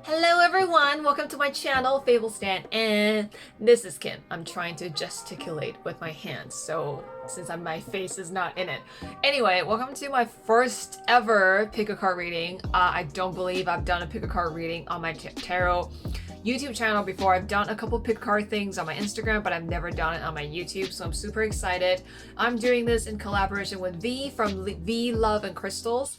Hello everyone, welcome to my channel, Fables, and this is Kim. I'm trying to gesticulate with my hands, so since my face is not in it. Anyway, welcome to my first ever pick a card reading. I don't believe I've done a pick a card reading on my tarot YouTube channel before. I've done a couple pick card things on my Instagram, but I've never done it on my YouTube, so I'm super excited. I'm doing this in collaboration with V from V Love and Crystals.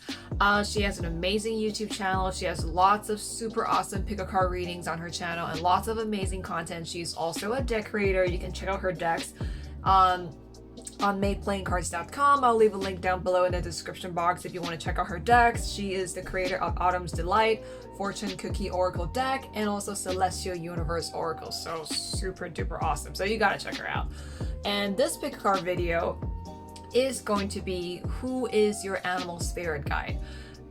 She has an amazing YouTube channel. She has lots of super awesome pick a card readings on her channel and lots of amazing content. She's also a deck creator. You can check out her decks on madeplayingcards.com. I'll leave a link down below in the description box if you want to check out her decks. She is the creator of Autumn's Delight, Fortune Cookie Oracle deck, and also Celestial Universe Oracle. So super duper awesome. So you gotta check her out. And this pick a card video is going to be who is your animal spirit guide.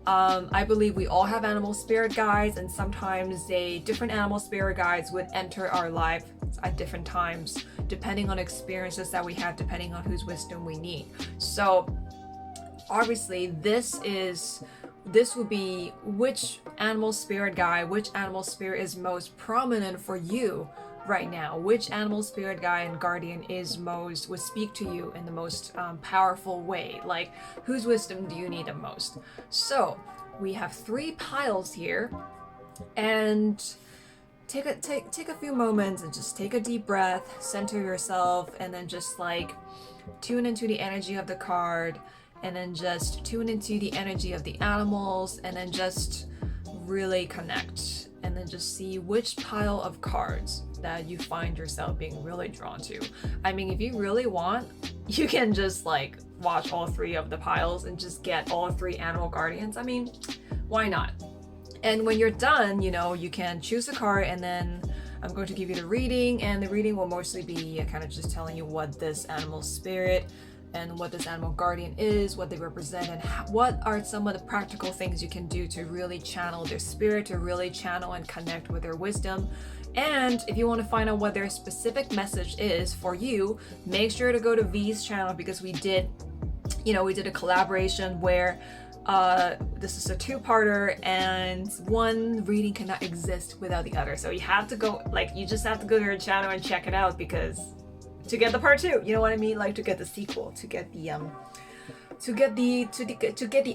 I believe we all have animal spirit guides, and sometimes different animal spirit guides would enter our life at different times, depending on experiences that we have, depending on whose wisdom we need. So obviously this would be which animal spirit guide, which animal spirit is most prominent for you right now, which animal spirit guide and guardian would speak to you in the most powerful way, like whose wisdom do you need the most. So we have 3 piles here, and take a few moments and just take a deep breath, center yourself, and then just like tune into the energy of the card, and then just tune into the energy of the animals, and then just really connect, and then just see which pile of cards that you find yourself being really drawn to. I mean, if you really want, you can just like watch all 3 of the piles and just get all 3 animal guardians. I mean, why not? And when you're done, you can choose a card, and then I'm going to give you the reading, and the reading will mostly be kind of just telling you what this animal spirit and what this animal guardian is, what they represent, and what are some of the practical things you can do to really channel their spirit, to really channel and connect with their wisdom. And if you want to find out what their specific message is for you, make sure to go to V's channel, because we did a collaboration where this is a 2-parter, and one reading cannot exist without the other. So you just have to go to her channel and check it out, because to get the part 2, you know what I mean, like to get the sequel, to get the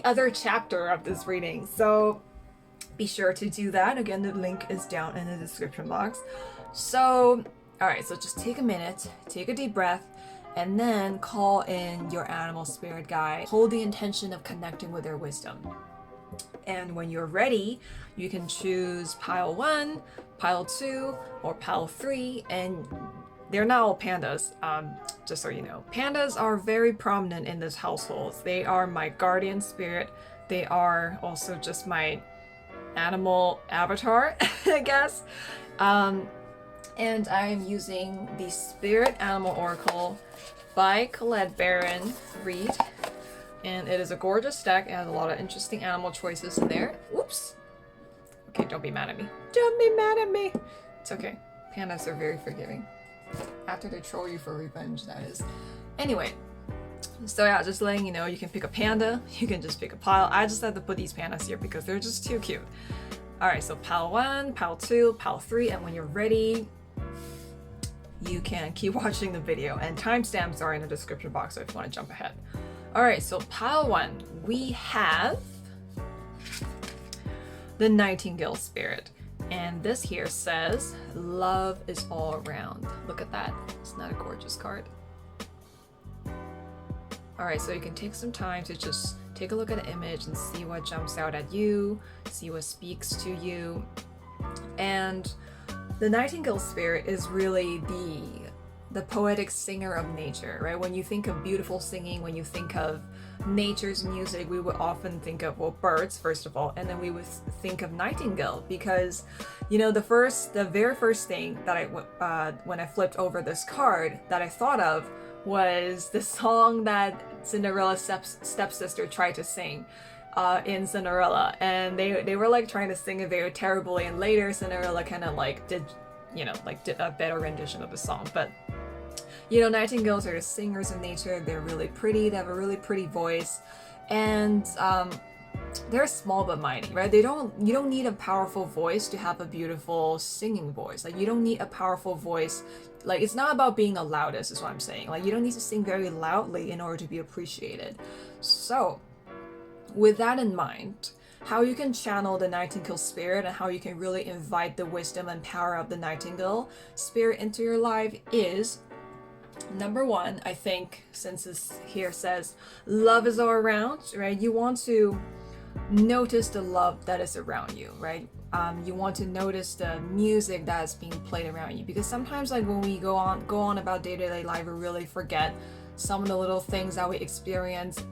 other chapter of this reading. So be sure to do that. Again, the link is down in the description box. So all right, so just take a minute, take a deep breath, and then call in your animal spirit guide. Hold the intention of connecting with their wisdom. And when you're ready, you can choose pile 1, pile 2, or pile 3, and they're not all pandas, just so you know. Pandas are very prominent in this household. They are my guardian spirit. They are also just my animal avatar, I guess. And I am using the Spirit Animal Oracle by Colette Baron Reed. And it is a gorgeous deck. It has a lot of interesting animal choices in there. Oops. Okay, don't be mad at me. Don't be mad at me. It's okay. Pandas are very forgiving. After they troll you for revenge, that is. Anyway, so yeah, just letting you know, you can pick a panda, you can just pick a pile. I just had to put these pandas here because they're just too cute. Alright, so pile 1, pile 2, pile 3, and when you're ready, you can keep watching the video, and timestamps are in the description box, so if you want to jump ahead. Alright, so pile 1, we have the Nightingale Spirit. And this here says, love is all around. Look at that. Isn't that a gorgeous card? Alright, so you can take some time to just take a look at the image and see what jumps out at you, see what speaks to you. And the Nightingale Spirit is really the poetic singer of nature, right? When you think of beautiful singing, when you think of nature's music, we would often think of, well, birds, first of all, and then we would think of nightingale, because the very first thing that when I flipped over this card that I thought of was the song that Cinderella's stepsister tried to sing in Cinderella, and they were like trying to sing it very terribly, and later Cinderella kind of like did a better rendition of the song. But nightingales are the singers of nature. They're really pretty. They have a really pretty voice, and they're small but mighty, right? You don't need a powerful voice to have a beautiful singing voice. Like, you don't need a powerful voice. Like, it's not about being the loudest, is what I'm saying. Like, you don't need to sing very loudly in order to be appreciated. So, with that in mind, how you can channel the nightingale spirit and how you can really invite the wisdom and power of the nightingale spirit into your life is, number one, I think, since this here says love is all around, right? You want to notice the love that is around you, right? You want to notice the music that is being played around you, because sometimes, like, when we go on about day-to-day life, we really forget some of the little things that we experience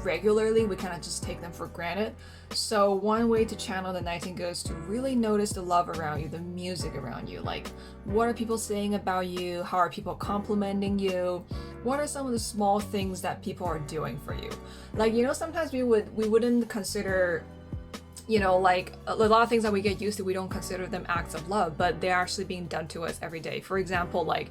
regularly. We kind of just take them for granted. So one way to channel the nightingale is to really notice the love around you, the music around you. Like, what are people saying about you? How are people complimenting you? What are some of the small things that people are doing for you? Like, you know, sometimes we wouldn't consider, you know, like a lot of things that we get used to, we don't consider them acts of love, but they're actually being done to us every day. For example, like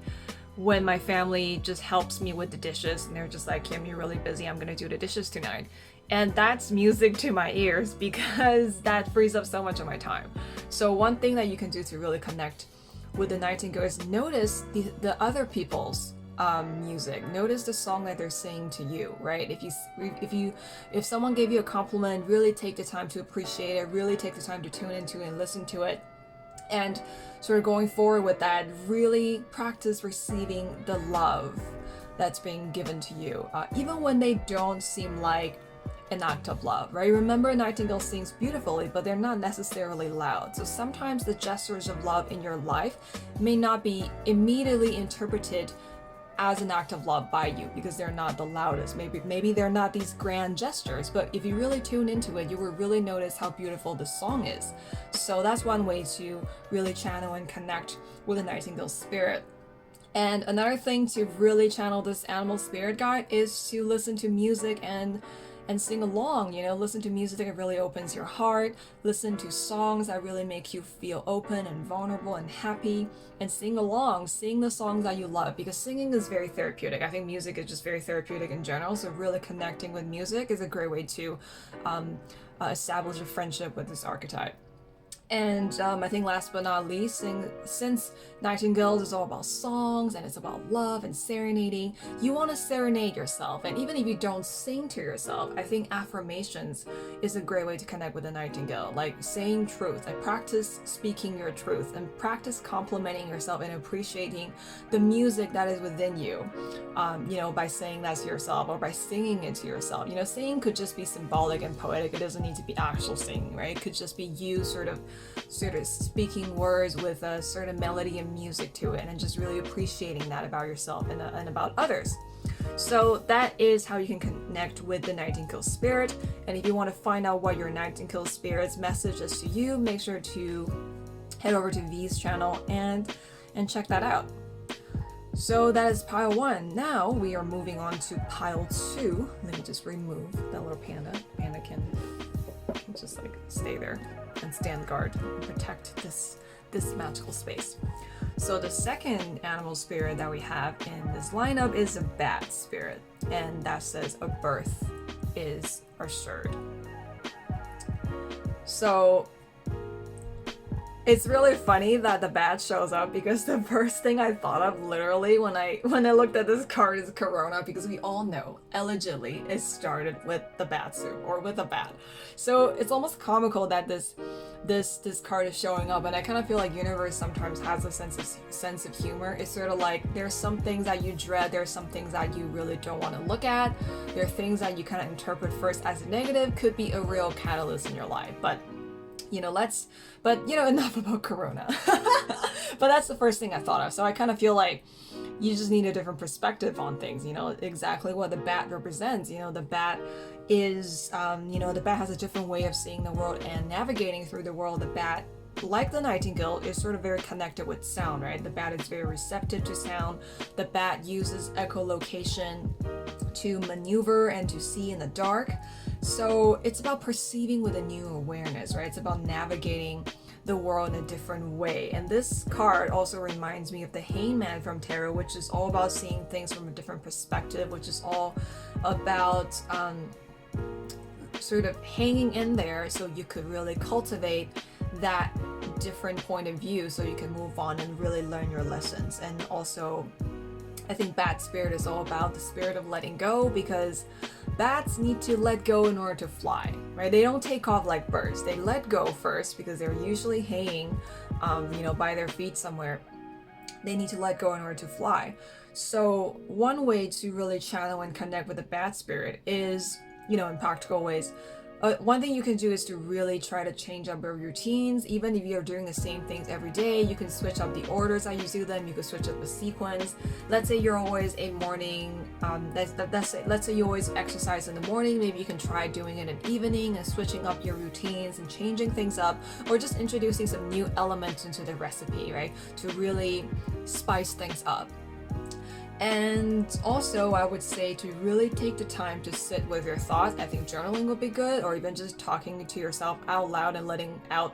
when my family just helps me with the dishes and they're just like, Kim, you're really busy, I'm gonna do the dishes tonight. And that's music to my ears because that frees up so much of my time. So one thing that you can do to really connect with the nightingale is notice the other people's music. Notice the song that they're singing to you, right? If someone gave you a compliment, really take the time to appreciate it, really take the time to tune into it and listen to it. And sort of going forward with that, really practice receiving the love that's being given to you, even when they don't seem like an act of love, right? Remember, nightingale sings beautifully, but they're not necessarily loud. So sometimes the gestures of love in your life may not be immediately interpreted as an act of love by you because they're not the loudest. Maybe they're not these grand gestures, but if you really tune into it, you will really notice how beautiful the song is. So that's one way to really channel and connect with the nightingale spirit. And another thing to really channel this animal spirit guide is to listen to music and sing along. You know, listen to music that really opens your heart, listen to songs that really make you feel open and vulnerable and happy, and sing along, sing the songs that you love, because singing is very therapeutic. I think music is just very therapeutic in general, so really connecting with music is a great way to establish a friendship with this archetype. And I think last but not least, since Nightingales is all about songs and it's about love and serenading, you want to serenade yourself. And even if you don't sing to yourself, I think affirmations is a great way to connect with the nightingale. Like saying truth, like practice speaking your truth and practice complimenting yourself and appreciating the music that is within you, by saying that to yourself or by singing it to yourself. You know, singing could just be symbolic and poetic. It doesn't need to be actual singing, right? It could just be you sort of speaking words with a certain melody and music to it, and just really appreciating that about yourself and about others. So that is how you can connect with the nightingale spirit. And if you want to find out what your nightingale spirit's message is to you, make sure to head over to V's channel and check that out. So that is pile 1. Now we are moving on to pile 2. Let me just remove that little panda. Panda can just like stay there and stand guard and protect this magical space. So the second animal spirit that we have in this lineup is a bat spirit, and that says a birth is assured. So it's really funny that the bat shows up, because the first thing I thought of literally when I looked at this card is Corona, because we all know allegedly it started with the bat soup or with a bat. So it's almost comical that this card is showing up, and I kind of feel like universe sometimes has a sense of humor. It's sort of like there's some things that you dread, there's some things that you really don't want to look at, there are things that you kind of interpret first as a negative, could be a real catalyst in your life. But enough about Corona. But that's the first thing I thought of. So I kind of feel like you just need a different perspective on things, exactly what the bat represents. The bat is, the bat has a different way of seeing the world and navigating through the world. The bat, like the nightingale, is sort of very connected with sound, right? The bat is very receptive to sound. The bat uses echolocation to maneuver and to see in the dark. So it's about perceiving with a new awareness, right? It's about navigating the world in a different way. And this card also reminds me of the Hangman from Tarot, which is all about seeing things from a different perspective, which is all about sort of hanging in there so you could really cultivate that different point of view so you can move on and really learn your lessons. And also, I think bat spirit is all about the spirit of letting go, because bats need to let go in order to fly, right? They don't take off like birds. They let go first because they're usually hanging, by their feet somewhere. They need to let go in order to fly. So one way to really channel and connect with the bat spirit is, in practical ways. One thing you can do is to really try to change up your routines. Even if you're doing the same things every day, you can switch up the orders that you do them. You can switch up the sequence. Let's say you're always a morning, let's say you always exercise in the morning. Maybe you can try doing it in the evening and switching up your routines and changing things up, or just introducing some new elements into the recipe, right? To really spice things up. And also, I would say to really take the time to sit with your thoughts. I think journaling would be good, or even just talking to yourself out loud and letting out,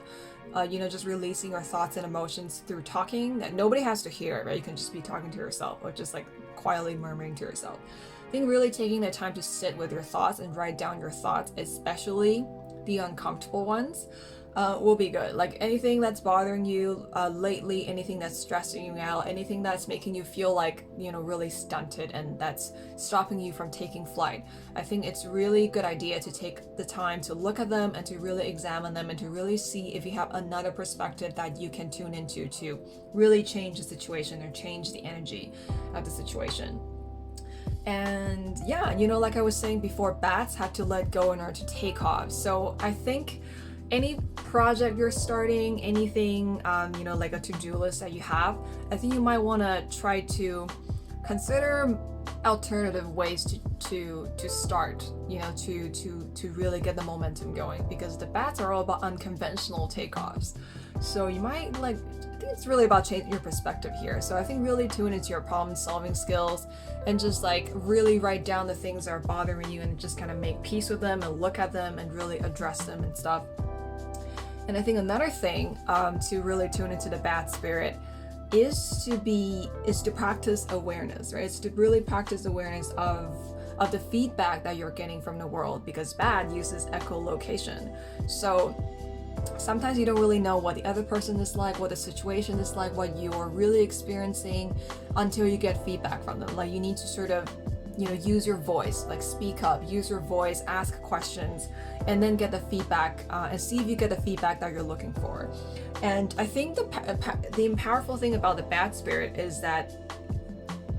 just releasing your thoughts and emotions through talking. That nobody has to hear it, right? You can just be talking to yourself, or just like quietly murmuring to yourself. I think really taking the time to sit with your thoughts and write down your thoughts, especially the uncomfortable ones, will be good. Like anything that's bothering you lately, anything that's stressing you out, anything that's making you feel like, really stunted and that's stopping you from taking flight. I think it's really good idea to take the time to look at them and to really examine them and to really see if you have another perspective that you can tune into to really change the situation or change the energy of the situation. And yeah, like I was saying before, bats have to let go in order to take off. So I think any project you're starting, anything, like a to-do list that you have, I think you might want to try to consider alternative ways to start, to really get the momentum going, because the bats are all about unconventional takeoffs. So you might I think it's really about changing your perspective here. So I think really tune into your problem solving skills and just really write down the things that are bothering you and just kind of make peace with them and look at them and really address them and stuff. And I think another thing to really tune into the bat spirit is to practice awareness, right? It's to really practice awareness of the feedback that you're getting from the world, because bat uses echolocation. So sometimes you don't really know what the other person is like, what the situation is like, what you're really experiencing until you get feedback from them. Like you need to sort of use your voice, speak up, use your voice, ask questions, and then get the feedback and see if you get the feedback that you're looking for. And I think the powerful thing about the bat spirit is that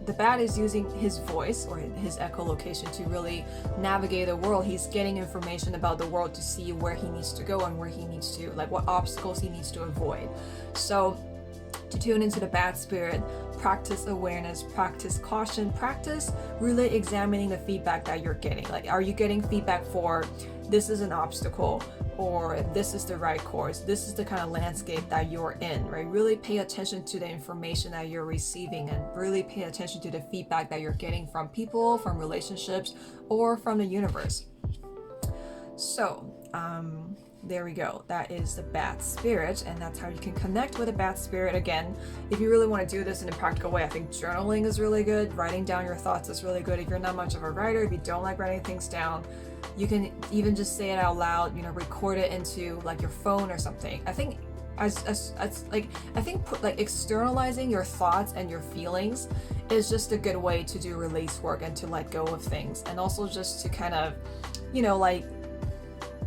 the bat is using his voice or his echolocation to really navigate the world. He's getting information about the world to see where he needs to go and where he needs to, what obstacles he needs to avoid. So to tune into the bat spirit, practice awareness, practice caution, practice really examining the feedback that you're getting. Are you getting feedback for this is an obstacle, or this is the right course, this is the kind of landscape that you're in, right? Really pay attention to the information that you're receiving and really pay attention to the feedback that you're getting from people, from relationships, or from the universe. So, there we go. That is the bat spirit, and that's how you can connect with the bat spirit. Again, if you really want to do this in a practical way, I think journaling is really good. Writing down your thoughts is really good. If you're not much of a writer, if you don't like writing things down, you can even just say it out loud, record it into your phone or something. I think externalizing your thoughts and your feelings is just a good way to do release work and to let go of things, and also just to kind of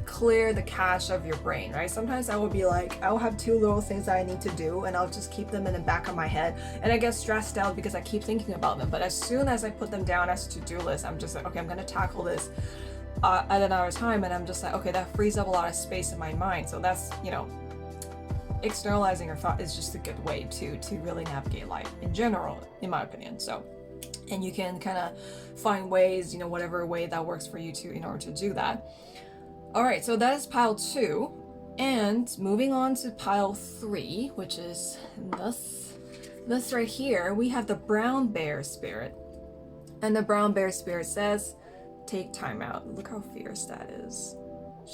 clear the cache of your brain, right? Sometimes I will be I'll have two little things that I need to do and I'll just keep them in the back of my head, and I get stressed out because I keep thinking about them. But as soon as I put them down as a to-do list, I'm just okay, I'm gonna tackle this at another time, and I'm just okay, that frees up a lot of space in my mind. So that's, externalizing your thought is just a good way to really navigate life in general, in my opinion. So, and you can kind of find ways, whatever way that works for you in order to do that. All right, so that is pile 2, and moving on to pile 3, which is this right here. We have the brown bear spirit, and the brown bear spirit says, take time out. Look how fierce that is.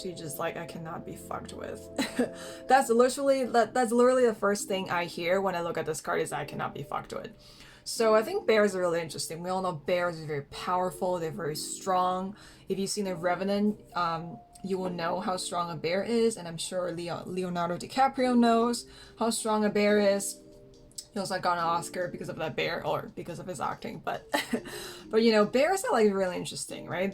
She just I cannot be fucked with. That's literally the first thing I hear when I look at this card is I cannot be fucked with. So I think bears are really interesting. We all know bears are very powerful. They're very strong. If you've seen The Revenant, you will know how strong a bear is, and I'm sure Leonardo DiCaprio knows how strong a bear is. He also got an Oscar because of that bear, or because of his acting, but but you know, bears are like really interesting, right?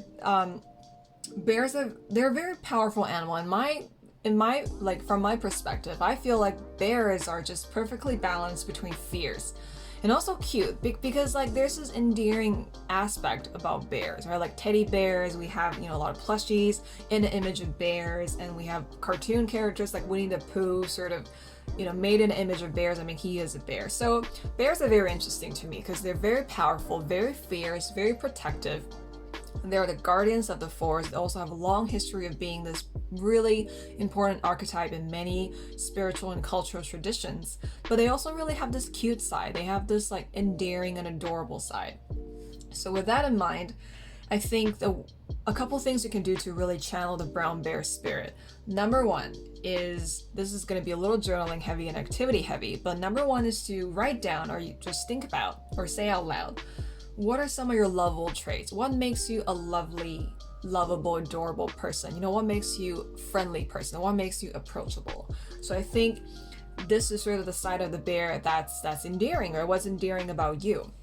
Bears they're a very powerful animal. In my like, from my perspective, I feel like bears are just perfectly balanced between fierce and also cute, because like there's this endearing aspect about bears, right? Like teddy bears, we have, you know, a lot of plushies in the image of bears, and we have cartoon characters like Winnie the Pooh, sort of, you know, made in the image of bears. I mean, he is a bear. So bears are very interesting to me because they're very powerful, very fierce, very protective. They're the guardians of the forest. They also have a long history of being this really important archetype in many spiritual and cultural traditions. But they also really have this cute side. They have this like endearing and adorable side. So with that in mind, I think a couple things you can do to really channel the brown bear spirit. Number one is, this is going to be a little journaling heavy and activity heavy, but number one is to write down, or you just think about or say out loud, what are some of your lovable traits? What makes you a lovely, lovable, adorable person? You know, what makes you a friendly person? What makes you approachable? So I think this is sort of the side of the bear that's endearing, or what's endearing about you.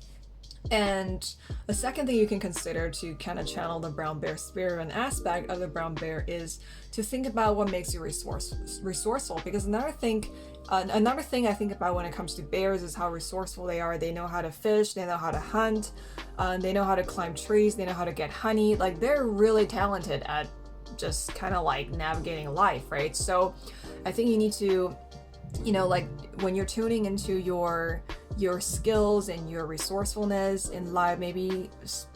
And a second thing you can consider to kind of channel the brown bear spirit, and aspect of the brown bear, is to think about what makes you resourceful. Because another thing I think about when it comes to bears is how resourceful they are. They know how to fish, they know how to hunt, they know how to climb trees, they know how to get honey. Like, they're really talented at just kind of like navigating life, right? So I think you need to, you know, like when you're tuning into your skills and your resourcefulness in life, maybe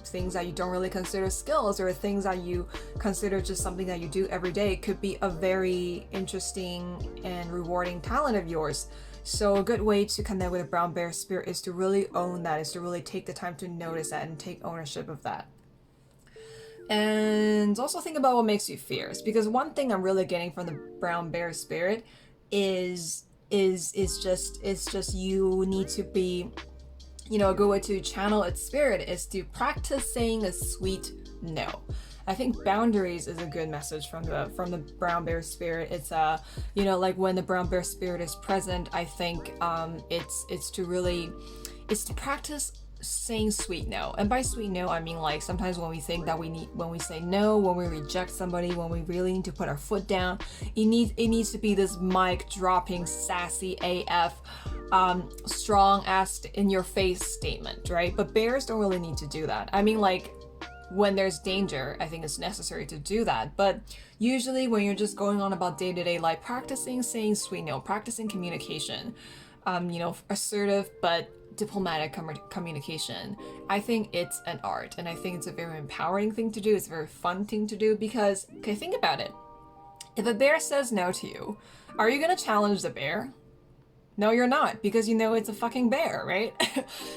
things that you don't really consider skills, or things that you consider just something that you do every day, could be a very interesting and rewarding talent of yours. So a good way to connect with a brown bear spirit is to really own that, is to really take the time to notice that and take ownership of that. And also think about what makes you fierce, because one thing I'm really getting from the brown bear spirit is just you need to be, you know, a good way to channel its spirit is to practice saying a sweet no. I think boundaries is a good message from the brown bear spirit. It's you know, like when the brown bear spirit is present, I think it's to practice saying sweet no. And by sweet no, I mean like sometimes when we think that when we say no, when we reject somebody, when we really need to put our foot down, it needs to be this mic dropping, sassy AF, strong ass in your face statement, right? But bears don't really need to do that. I mean, like when there's danger, I think it's necessary to do that. But usually when you're just going on about day-to-day life, practicing saying sweet no, practicing communication, you know, assertive but diplomatic communication, I think it's an art, and I think it's a very empowering thing to do. It's a very fun thing to do, because, okay, think about it. If a bear says no to you, are you gonna challenge the bear? No, you're not, because you know it's a fucking bear, right?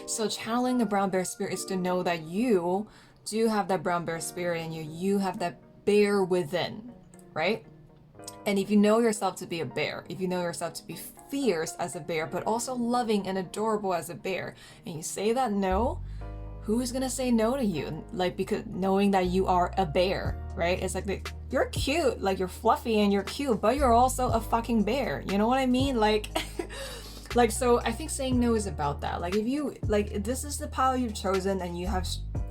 So channeling the brown bear spirit is to know that you do have that brown bear spirit in you. You have that bear within, right? And if you know yourself to be a bear, if you know yourself to be fierce as a bear, but also loving and adorable as a bear, and you say that no, who is gonna say no to you? Like, because knowing that you are a bear, right? It's like, you're cute, like you're fluffy and you're cute, but you're also a fucking bear. You know what I mean? Like, like, so I think saying no is about that. Like, if you, like, this is the path you've chosen, and you have,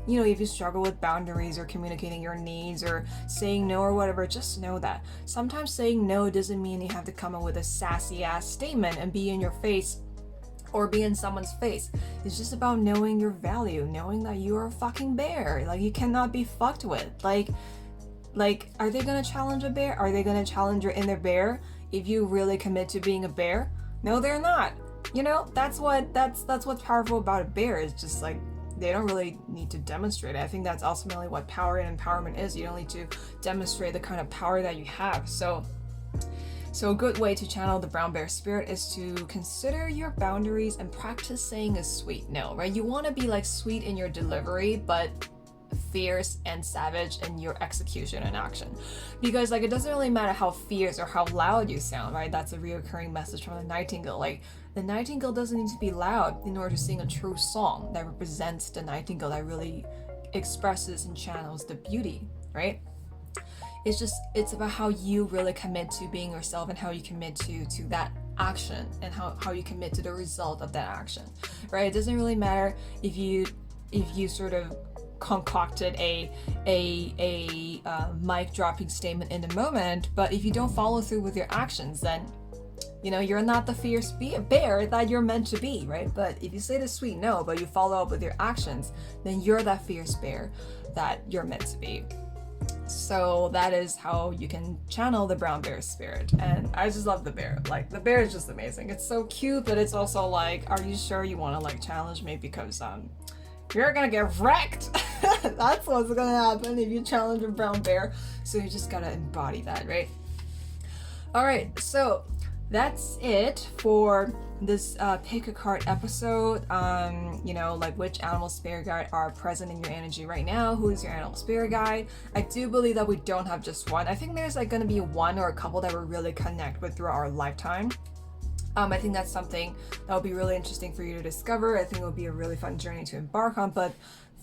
you know, if you struggle with boundaries or communicating your needs or saying no or whatever, just know that sometimes saying no doesn't mean you have to come up with a sassy ass statement and be in your face or be in someone's face. It's just about knowing your value, knowing that you are a fucking bear. Like, you cannot be fucked with. Like, are they gonna challenge a bear? Are they gonna challenge your inner bear if you really commit to being a bear? No, they're not. You know, that's what's powerful about a bear, is just like, they don't really need to demonstrate it. I think that's ultimately what power and empowerment is. You don't need to demonstrate the kind of power that you have. So a good way to channel the brown bear spirit is to consider your boundaries and practice saying a sweet no, right? You want to be like sweet in your delivery, but fierce and savage in your execution and action. Because like, it doesn't really matter how fierce or how loud you sound, right? That's a reoccurring message from the nightingale. Like, the nightingale doesn't need to be loud in order to sing a true song that represents the nightingale, that really expresses and channels the beauty, right? it's about how you really commit to being yourself, and how you commit to that action, and how you commit to the result of that action, right? It doesn't really matter if you sort of concocted a mic dropping statement in the moment, but if you don't follow through with your actions, then you're not the fierce bear that you're meant to be, right? But if you say the sweet no, but you follow up with your actions, then you're that fierce bear that you're meant to be. So that is how you can channel the brown bear spirit. And I just love the bear. Like, the bear is just amazing. It's so cute, but it's also like, are you sure you want to like challenge me? Because you're gonna get wrecked. That's what's gonna happen if you challenge a brown bear. So you just gotta embody that, right? All right, so that's it for this pick a card episode. Like which animal spirit guide are present in your energy right now? Who is your animal spirit guide? I do believe that we don't have just one. I think there's like going to be one or a couple that we really connect with throughout our lifetime. I think that's something that will be really interesting for you to discover. I think it will be a really fun journey to embark on. But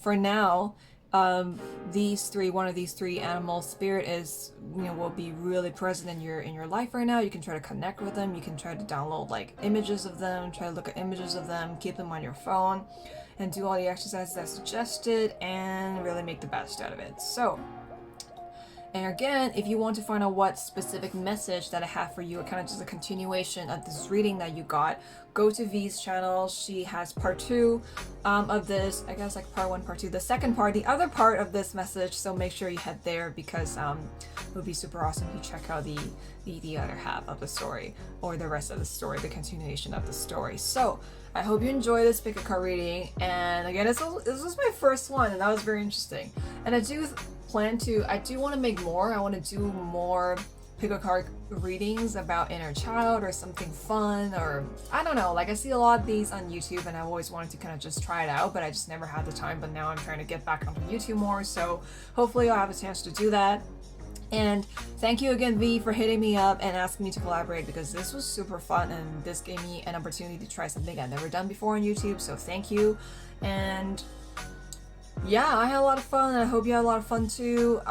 for now, one of these three animal spirit is will be really present in your life right now. You can try to connect with them. You can try to download like images of them, try to look at images of them, keep them on your phone, and do all the exercises that's suggested, and really make the best out of it. So, and again, if you want to find out what specific message that I have for you, or kind of just a continuation of this reading that you got, go to V's channel. She has part 2 of this, I guess like part 1, part 2, the second part, the other part of this message. So make sure you head there, because it would be super awesome if you check out the other half of the story, or the rest of the story, the continuation of the story. So I hope you enjoy this pick a card reading. And again, this was my first one, and that was very interesting. And I do want to make more. I want to do more pick a card readings about inner child, or something fun, or I don't know, like I see a lot of these on YouTube, and I always wanted to kind of just try it out, but I just never had the time. But now I'm trying to get back onto YouTube more, so hopefully I'll have a chance to do that. And thank you again, V, for hitting me up and asking me to collaborate, because this was super fun, and this gave me an opportunity to try something I've never done before on YouTube, so thank you. And yeah, I had a lot of fun, and I hope you had a lot of fun too.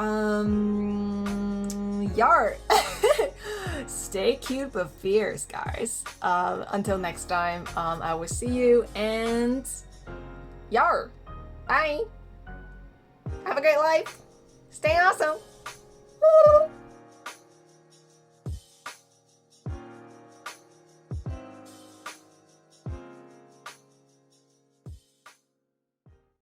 Yar! Stay cute but fierce, guys. Until next time, I will see you, and yar! Bye! Have a great life! Stay awesome! Woo!